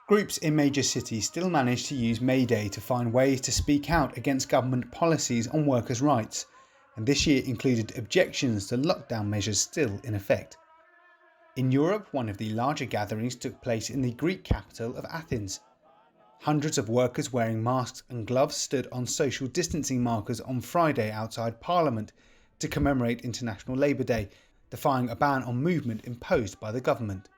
Groups in major cities still manage to use May Day to find ways to speak out against government policies on workers' rights, and this year included objections to lockdown measures still in effect. In Europe, one of the larger gatherings took place in the Greek capital of Athens. Hundreds of workers wearing masks and gloves stood on social distancing markers on Friday outside Parliament to commemorate International Labour Day, defying a ban on movement imposed by the government.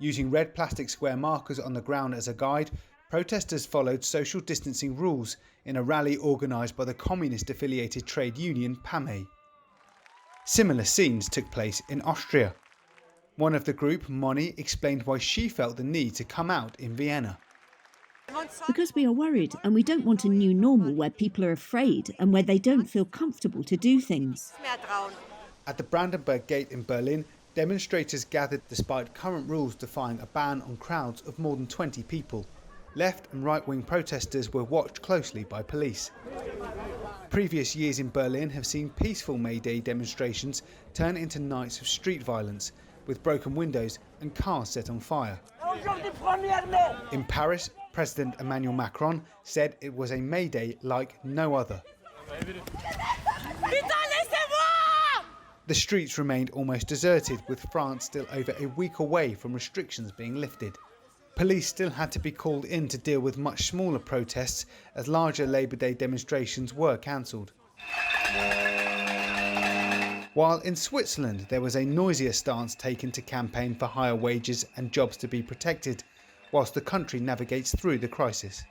Using red plastic square markers on the ground as a guide, protesters followed social distancing rules in a rally organised by the communist-affiliated trade union PAME. Similar scenes took place in Austria. One of the group, Moni, explained why she felt the need to come out in Vienna. Because we are worried and we don't want a new normal where people are afraid and where they don't feel comfortable to do things. At the Brandenburg Gate in Berlin, demonstrators gathered despite current rules defying a ban on crowds of more than 20 people. Left and right-wing protesters were watched closely by police. Previous years in Berlin have seen peaceful May Day demonstrations turn into nights of street violence, with broken windows and cars set on fire. In Paris, President Emmanuel Macron said it was a May Day like no other. The streets remained almost deserted, with France still over a week away from restrictions being lifted. Police still had to be called in to deal with much smaller protests as larger Labour Day demonstrations were cancelled. While in Switzerland there was a noisier stance taken to campaign for higher wages and jobs to be protected, whilst the country navigates through the crisis.